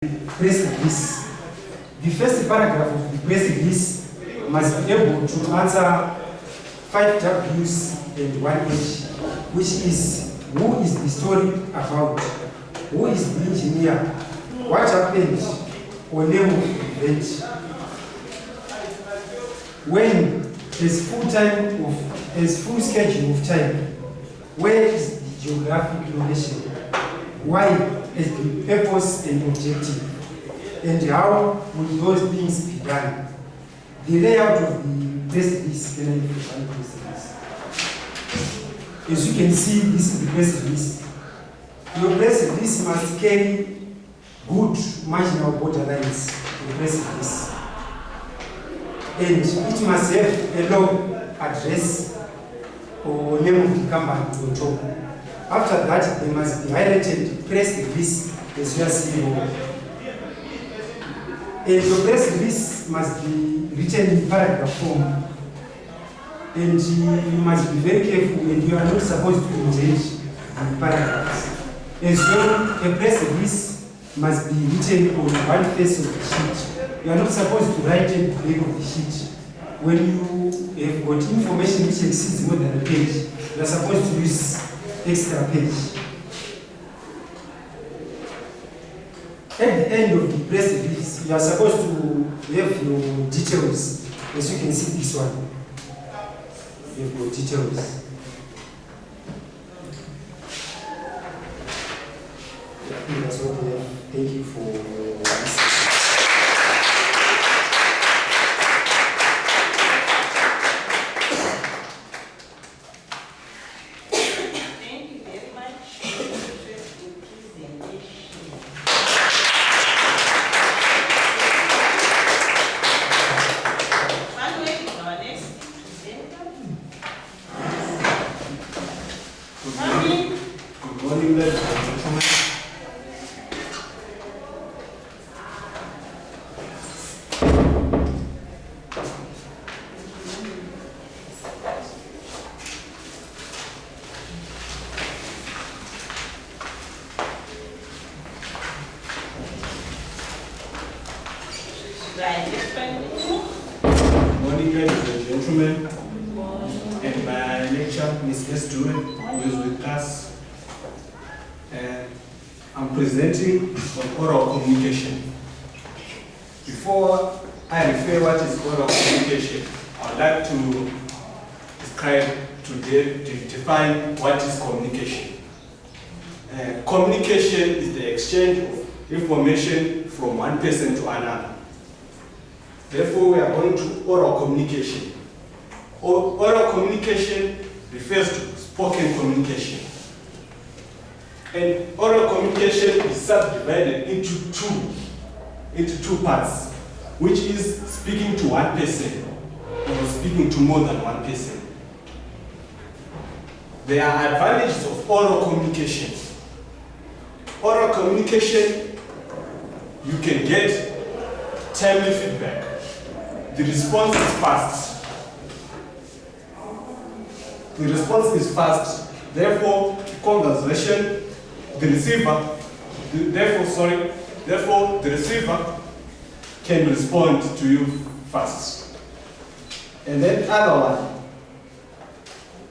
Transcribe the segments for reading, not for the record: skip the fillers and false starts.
press release. The first paragraph of the press release must be able to answer 5 W's and 1 H, which is who is the story about, who is the engineer, what happened, or name of the event. When there's full schedule of time, where is the geographic location, why is the purpose and objective, and how will those things be done. The layout of the press release, as you can see, this is the press release. Your press release must carry good marginal borderlines to the press release. And it must have a long address or name of the company on top. After that, they must be highlighted press release as you are seeing. And your press release must be written in paragraph form. And you must be very careful, and you are not supposed to indent the paragraphs. As well, a press release must be written on one face of the sheet. You are not supposed to write at the back of the sheet. When you have got information which exceeds more than a page, you are supposed to use extra page. At the end of the press release, you are supposed to have your details. As you can see this one, you have your details. I think that's what we have. Thank you for listening. Morning, ladies and gentlemen, and my lecturer, Ms. Estue, who is with us. I'm presenting on oral communication. Before I refer what is oral communication, I would like to define what is communication. Communication is the exchange of information from one person to another. Therefore, we are going to oral communication. Oral communication refers to spoken communication. And oral communication is subdivided into two parts, which is speaking to one person or speaking to more than one person. There are advantages of oral communication. Oral communication, you can get timely feedback. The response is fast. The response is fast. Therefore, conversation, the receiver can respond to you fast. And then other one,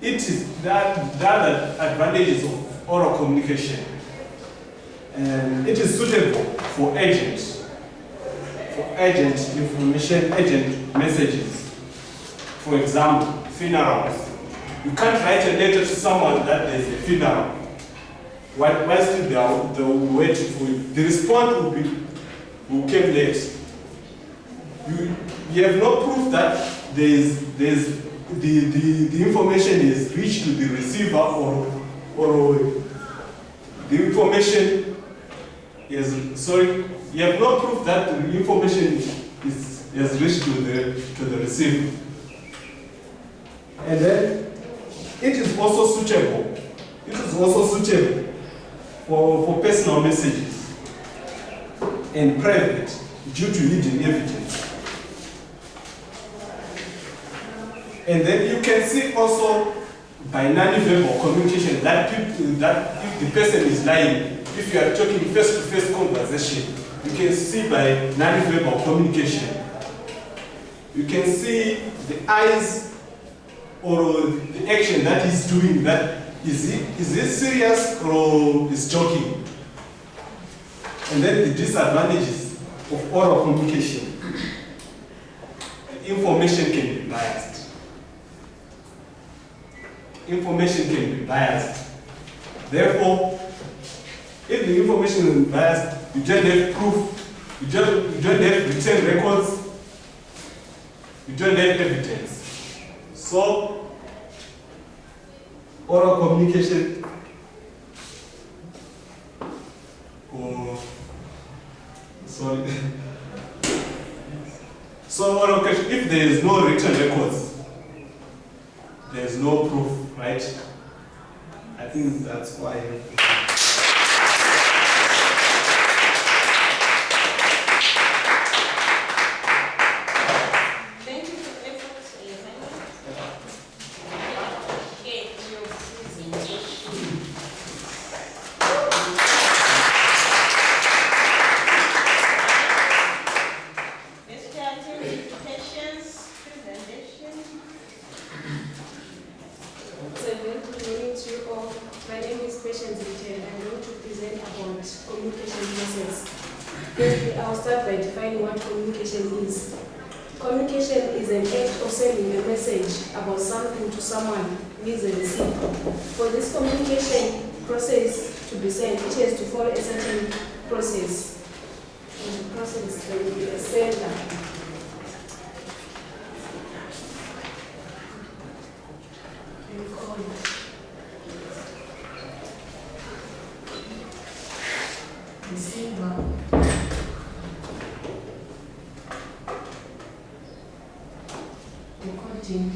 it is the other advantages of oral communication. And it is suitable for agents. For agent information, agent messages. For example, funerals. You can't write a letter to someone that there's a funeral. While still they will wait for you. The response will come late. You have no proof that the information is reached to the receiver or the information you have no proof that the information is reached to the receiver. And then it is also suitable. It is also suitable for personal messages and private due to hidden evidence. And then you can see also by non-verbal communication that if the person is lying, if you are talking face-to-face conversation, you can see by non-verbal communication. You can see the eyes or the action that he's doing, that is he serious or is joking? And then the disadvantages of oral communication. Information can be biased. Information can be biased. Therefore, if the information is biased, you don't have proof, you don't have written records, you don't have evidence. So, oral communication So oral communication, if there is no written records, there is no proof, right? I think that's why. I'll start by defining what communication is. Communication is an act of sending a message about something to someone who is a receiver. For this communication process to be sent, it has to follow a certain process. And the process there will be a sender. Receiver. Decoding.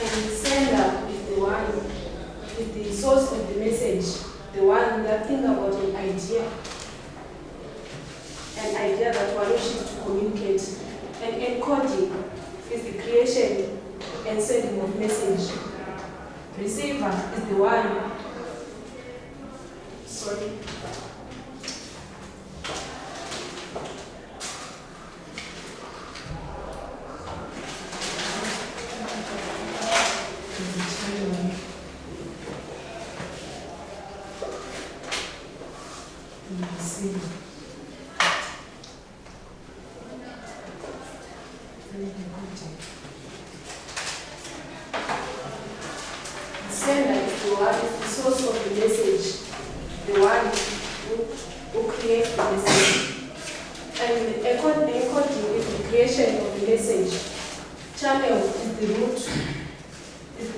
And the sender is the one, is the source of the message, the one that thinks about an idea that one wishes to communicate. And encoding is the creation and sending of message. Receiver is the one. Sorry. Sender is the one, is the source of the message, the one who creates the message. And encoding is the creation of the message. Channel is the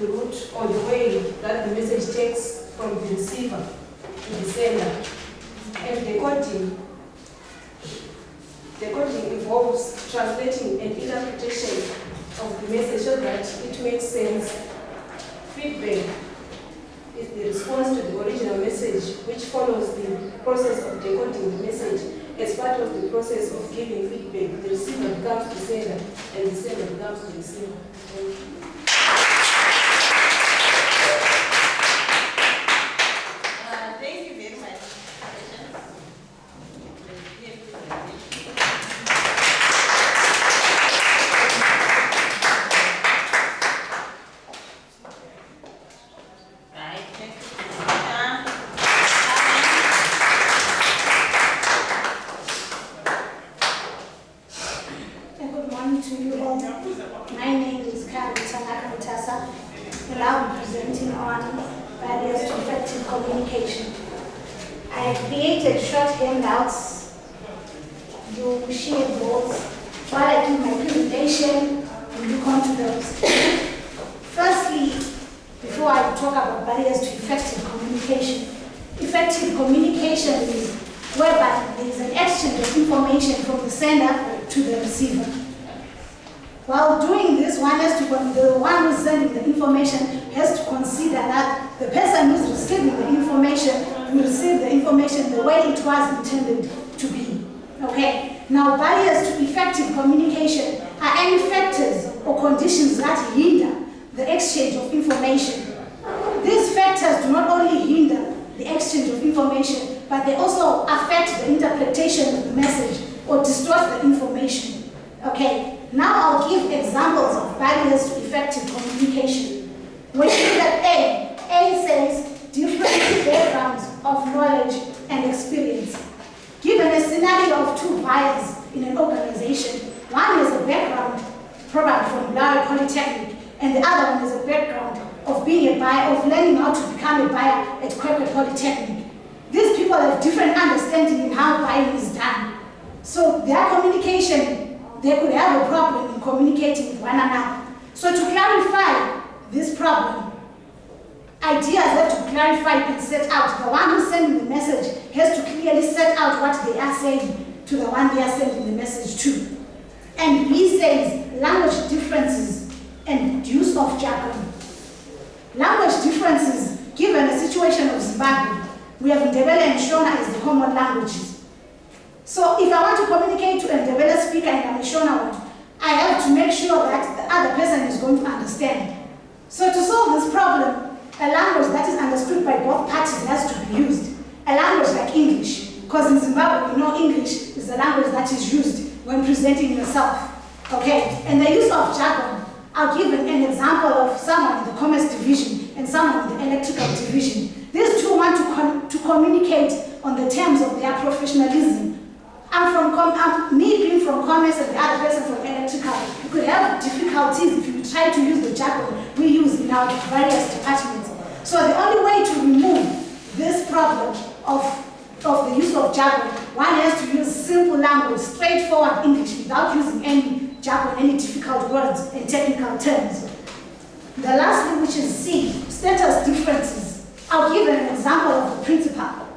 route or the way that the message takes from the receiver to the sender. And decoding involves translating and interpretation of the message so that it makes sense. Feedback is the response to the original message, which follows the process of decoding the message. As part of the process of giving feedback, the receiver becomes the sender, and the sender becomes the receiver. Thank you very much. To you all. My name is Tasa, and I'll be presenting on barriers to effective communication. I have created short handouts, you share boards. While I do my presentation, we'll look onto those. Firstly, before I talk about barriers to effective communication is whereby there is an exchange of information from the sender to the receiver. While doing this, the one who's sending the information has to consider that the person who's receiving the information will receive the information the way it was intended to be. Okay, now barriers to effective communication are any factors or conditions that hinder the exchange of information. These factors do not only hinder the exchange of information, but they also affect the interpretation of the message or distort the information. Okay, now I'll give examples of barriers to effective communication. When you look at A says different backgrounds of knowledge and experience. Given a scenario of two buyers in an organization, one has a background probably from Bulawayo Polytechnic, and the other one has a background of being a buyer, of learning how to become a buyer at Kwekwe Polytechnic. These people have different understanding in how buying is done. So their communication, they could have a problem in communicating with one another. So to clarify this problem, ideas have to be clarified and set out. The one who's sending the message has to clearly set out what they are saying to the one they are sending the message to. And B says language differences and use of jargon. Language differences, given the situation of Zimbabwe, we have Ndebele and Shona as the common languages. So if I want to communicate to a Ndebele speaker and I'm a Shona one, I have to make sure that the other person is going to understand. So to solve this problem, a language that is understood by both parties has to be used. A language like English, because in Zimbabwe we know English is the language that is used when presenting yourself. Okay, and the use of jargon, I'll give an example of someone in the commerce division and someone in the electrical division. These two want to communicate on the terms of their professionalism. Me being from commerce and the other person from electrical, you could have difficulties if you try to use the jargon we use in our various departments. So the only way to remove this problem of the use of jargon, one has to use simple language, straightforward English without using any jargon, any difficult words and technical terms. The last, which is C, status differences. I'll give an example of the principal.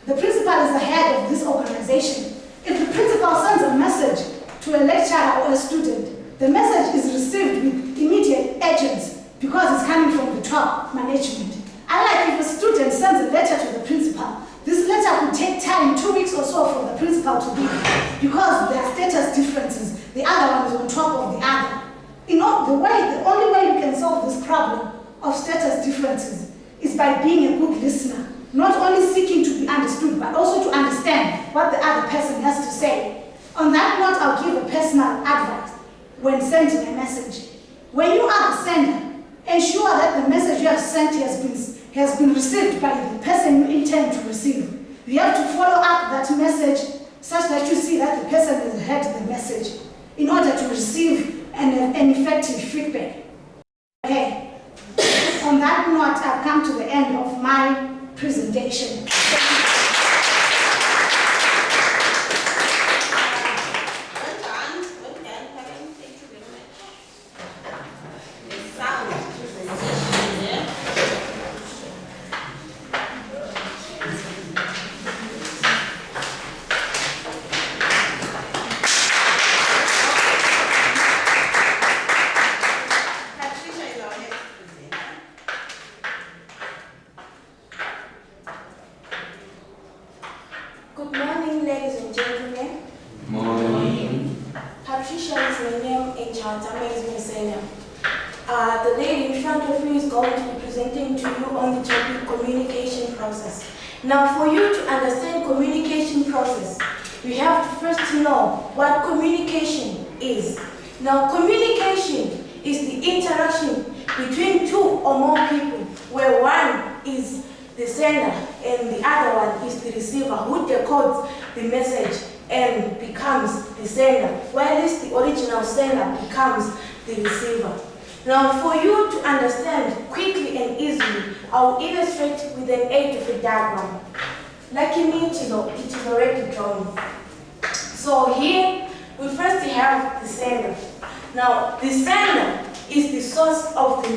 The principal is the head of this organization. If the principal sends a message to a lecturer or a student, the message is received with immediate urgency because it's coming from the top management. Unlike if a student sends a letter to the principal, this letter could take time, 2 weeks or so for the principal to read, because there are status differences. The other one is on top of the other. The only way you can solve this problem of status differences is by being a good listener. Not only seeking to be understood, but also to understand what the other person has to say. On that note, I'll give a personal advice when sending a message. When you are the sender, ensure that the message you have sent has been received by the person you intend to receive. You have to follow up that message such that you see that the person has heard the message in order to receive an effective feedback. Okay. On that note, I've come to the end of my presentation. The lady in front of you is going to be presenting to you on the topic communication process. Now, for you to understand communication process, you have to first know what communication is. Now, communication is the interaction between two or more people, where one is the sender and the other one is the receiver, who decodes the message and becomes the sender, whilst the original sender becomes the receiver. Now, for you to understand quickly and easily, I'll illustrate with an aid of a diagram. Lucky me, it is already drawn. So here, we first have the sender. Now, the sender is the source of the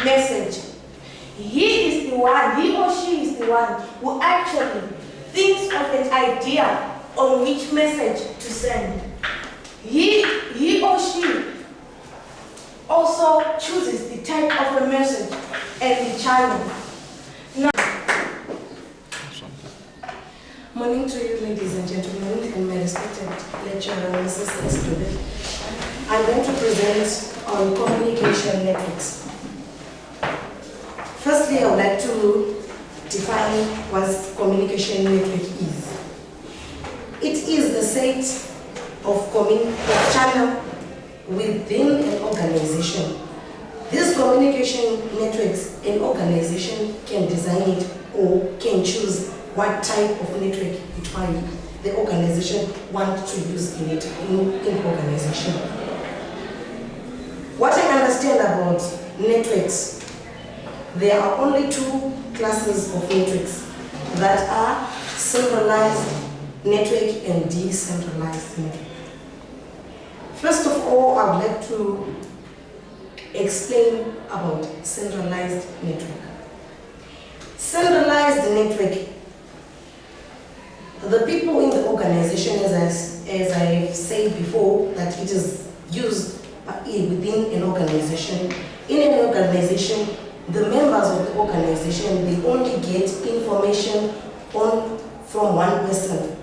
message. He or she is the one who actually thinks of an idea on which message to send. He or she also chooses the type of a message and the channel. Now, Morning to you, ladies and gentlemen, and my respected lecturer, Mrs. Estudent. I'm going to present on communication networks. Firstly, I would like to define what communication network is. It is the set of channel within an organization. These communication networks, an organization can design it or can choose what type of network the organization wants to use in organization. What I understand about networks, there are only two classes of networks that are centralized network and decentralized network. First of all, I would like to explain about centralized network. Centralized network, the people in the organization, as I said before, that it is used within an organization. In an organization, the members of the organization, they only get information from one person.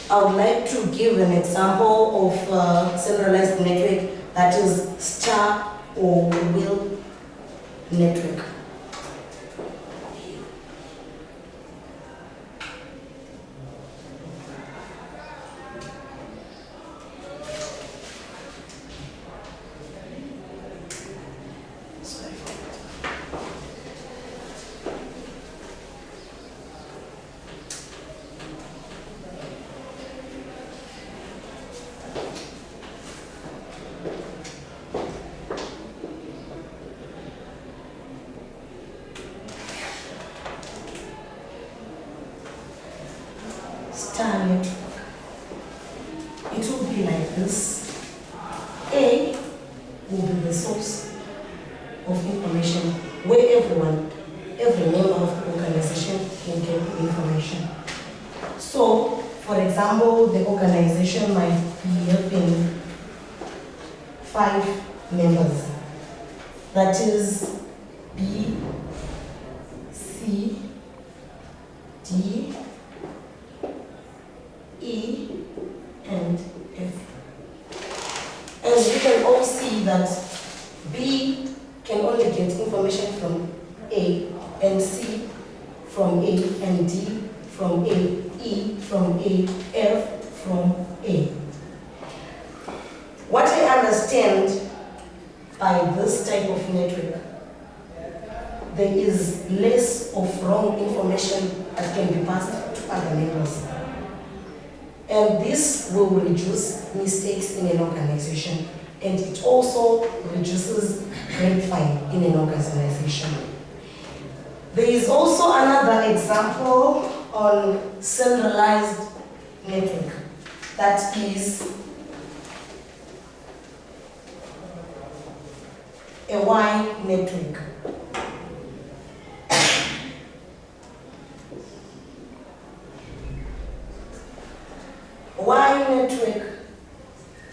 I would like to give an example of centralized network, that is star or wheel network. Star network. It will be like this. A will be the source of information where every member of the organization will get the information. So, for example, the organization might be having 5 members. That is B, C, D, E, and F. As you can all see that B can only get information from A, and C from A, and D from A, E from A, F from A. What I understand by this type of network, there is less of wrong information that can be passed to other members. And this will reduce mistakes in an organization, and it also reduces grapevine in an organization. There is also another example on centralized network, that is a Y network. Y network,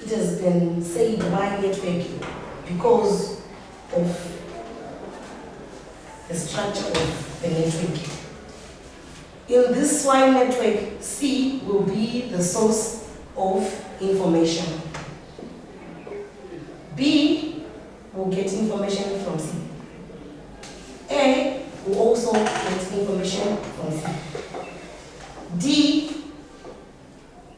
it has been said Y network because of the structure of the network. In this Y network, C will be the source of information. B will get information from C. A will also get information from C. D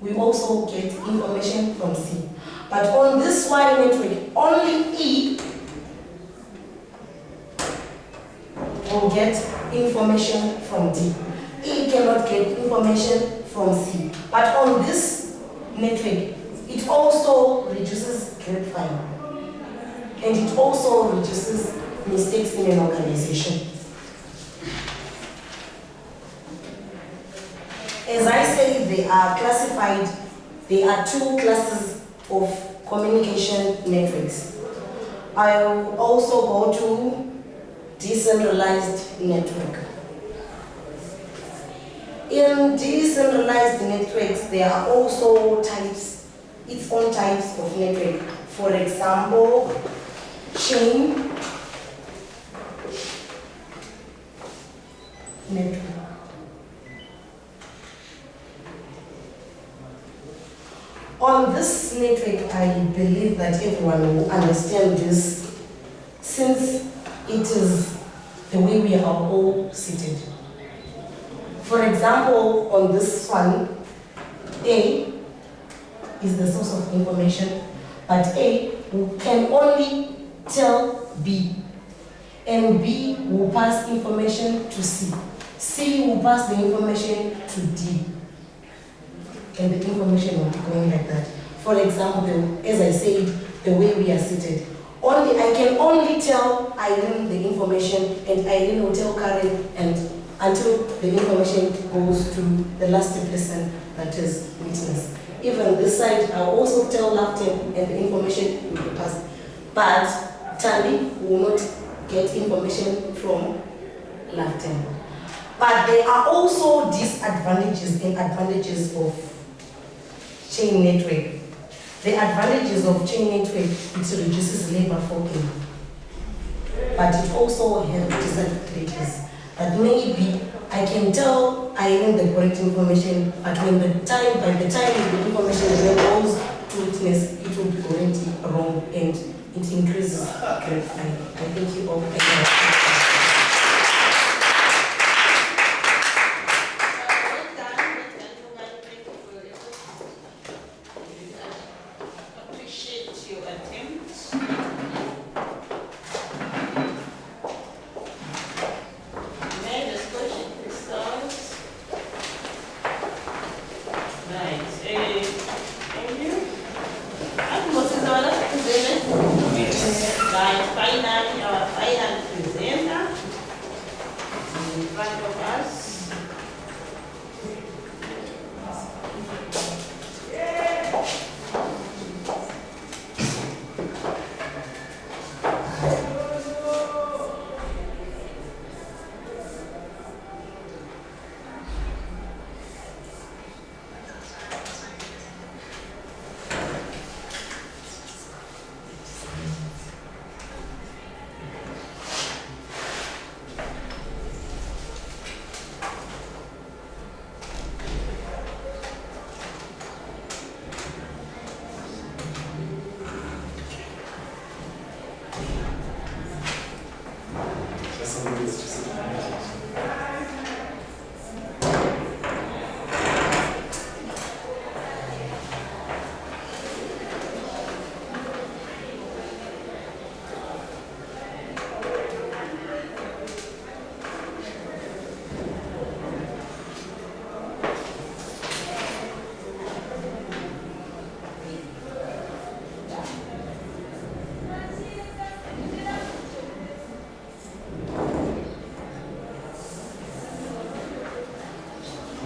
we also get information from C. But on this Y network, only E will get information from D. E cannot get information from C. But on this network, it also reduces grapevine. And it also reduces mistakes in an organization. As I say, they are classified, there are 2 classes of communication networks. I will also go to decentralized network. In decentralized networks, there are also types, its own types of network. For example, chain network. On this network, I believe that everyone will understand this since it is the way we are all seated. For example, on this one, A is the source of information, but A can only tell B, and B will pass information to C. C will pass the information to D, and the information will be going like that. For example, as I said, the way we are seated, I can only tell Irene the information, and Irene will tell Karen, and until the information goes to the last person that is witness. Even this side, I'll also tell Laften, and the information will be passed. But Tali will not get information from Laften. But there are also disadvantages and advantages of chain network. The advantages of chain network, it reduces labor forking. But it also has disadvantages. That maybe I can tell Irene the correct information, but by the time the information goes to witness, it will be already wrong, and it increases. I thank you all.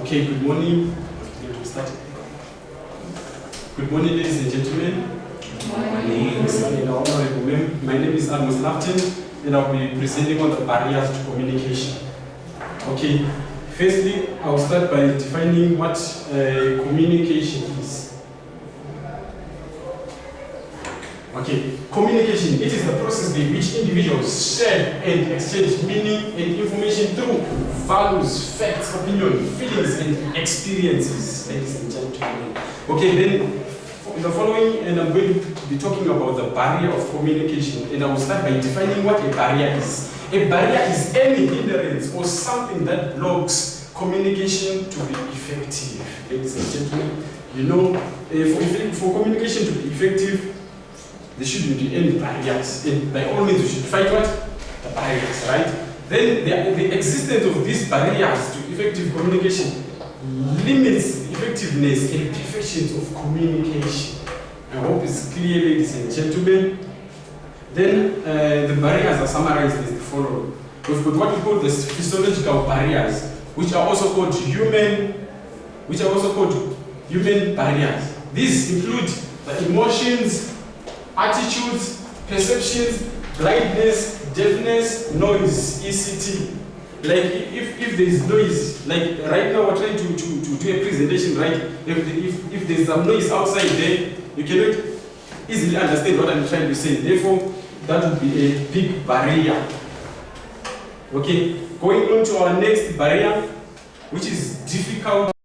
Okay, good morning. Good morning, ladies and gentlemen. My name is Laften, and I'll be presenting on the barriers to communication. Okay, firstly, I'll start by defining what communication is. Okay, communication, it is the process by which individuals share and exchange meaning and information through values, facts, opinion, feelings, and experiences, ladies and gentlemen. Okay, then in the following, and I'm going to be talking about the barrier of communication, and I will start by defining what a barrier is. A barrier is any hindrance or something that blocks communication to be effective. Ladies and gentlemen, you know, for communication to be effective, there shouldn't be any barriers. And by all means, we should fight what? The barriers, right? Then the existence of these barriers to effective communication limits the effectiveness and perfection of communication. I hope it's clear, ladies and gentlemen. Then the barriers are summarized as the following. We've got what we call the physiological barriers, which are also called human barriers. These include the emotions, attitudes, perceptions, blindness, deafness, noise, ECT. Like if there is noise, like right now we're trying to do a presentation, right? If there's some noise outside there, you cannot easily understand what I'm trying to say. Therefore, that would be a big barrier. Okay, going on to our next barrier, which is difficult